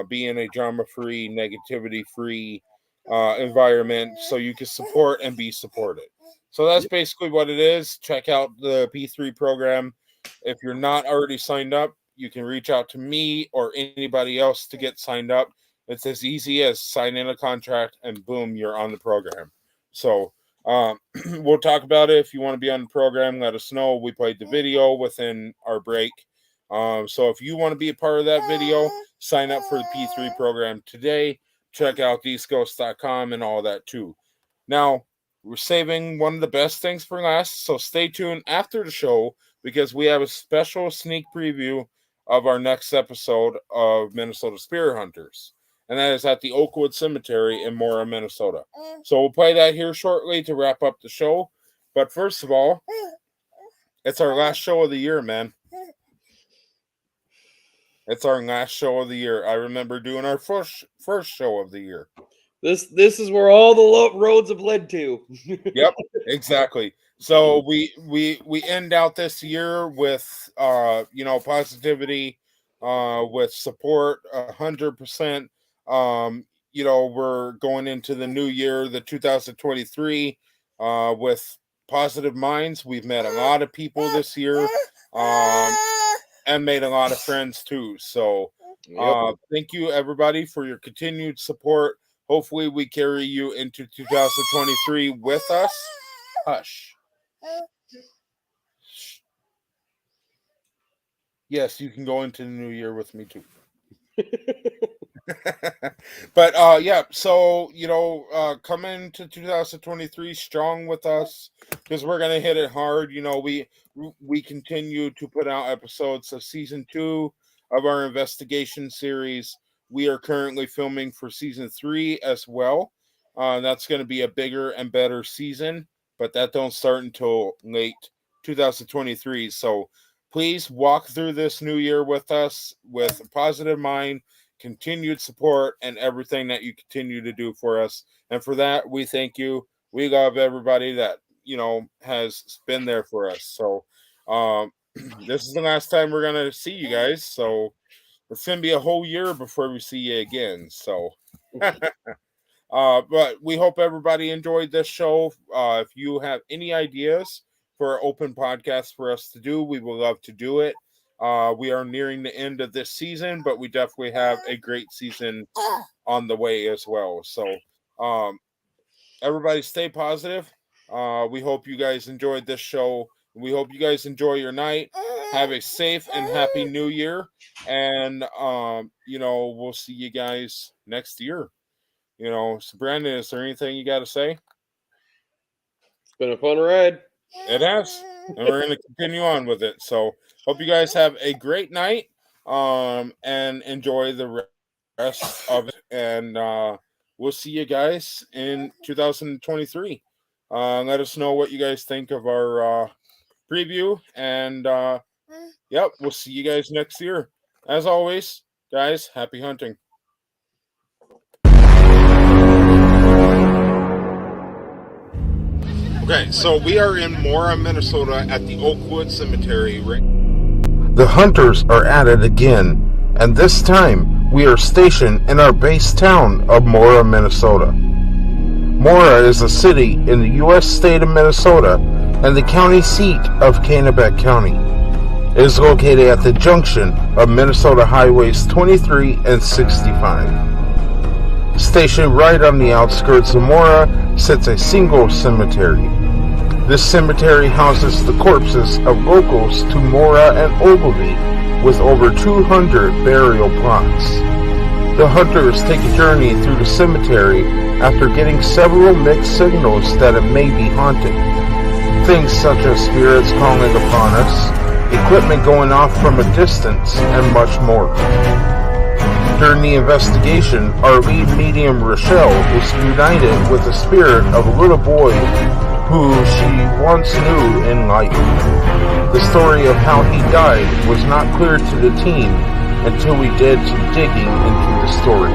be in a drama-free, negativity-free environment so you can support and be supported. So that's basically what it is. Check out the P3 program. If you're not already signed up, you can reach out to me or anybody else to get signed up. It's as easy as signing a contract and boom, you're on the program. So we'll talk about it. If you want to be on the program, let us know. We played the video within our break. So if you want to be a part of that video, sign up for the P3 program today. Check out theseghosts.com and all that too. Now, we're saving one of the best things for last, so stay tuned after the show because we have a special sneak preview of our next episode of Minnesota Spirit Hunters. And that is at the Oakwood Cemetery in Mora, Minnesota. So we'll play that here shortly to wrap up the show. But first of all, it's our last show of the year, man. It's our last show of the year. I remember doing our first show of the year. This is where all the roads have led to. Yep, exactly. So we end out this year with positivity, with support 100%. We're going into the new year, the 2023, with positive minds. We've met a lot of people this year, and made a lot of friends too. So thank you everybody for your continued support. Hopefully we carry you into 2023 with us. Hush. Yes, you can go into the new year with me too. But so come into 2023 strong with us because we're gonna hit it hard. We continue to put out episodes of season 2 of our investigation series. We are currently filming for season 3 as well. That's going to be a bigger and better season, but that don't start until late 2023. So please walk through this new year with us with a positive mind, continued support, and everything that you continue to do for us. And for that, we thank you. We love everybody that has been there for us. So this is the last time we're gonna see you guys. So it's going to be a whole year before we see you again. So, but we hope everybody enjoyed this show. If you have any ideas for an open podcast for us to do, we would love to do it. We are nearing the end of this season, but we definitely have a great season on the way as well. So, everybody stay positive. We hope you guys enjoyed this show. We hope you guys enjoy your night. Have a safe and happy new year. And, we'll see you guys next year. So Brandon, is there anything you got to say? It's been a fun ride. It has. And we're going to continue on with it. So hope you guys have a great night and enjoy the rest of it. And we'll see you guys in 2023. Let us know what you guys think of our preview. And, we'll see you guys next year. As always, guys, happy hunting. Okay, so we are in Mora, Minnesota at the Oakwood Cemetery. The hunters are at it again, and this time we are stationed in our base town of Mora, Minnesota. Mora is a city in the U.S. state of Minnesota and the county seat of Kennebec County. It is located at the junction of Minnesota Highways 23 and 65. Stationed right on the outskirts of Mora sits a single cemetery. This cemetery houses the corpses of locals to Mora and Ogilvie with over 200 burial plots. The hunters take a journey through the cemetery after getting several mixed signals that it may be haunted. Things such as spirits calling upon us, equipment going off from a distance, and much more. During the investigation, our lead medium, Rochelle, is united with the spirit of a little boy who she once knew in life. The story of how he died was not clear to the team until we did some digging into the story.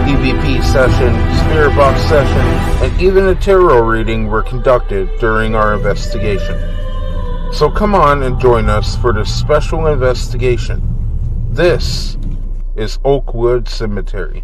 EVP session, spirit box session, and even a tarot reading were conducted during our investigation. So come on and join us for this special investigation. This is Oakwood Cemetery.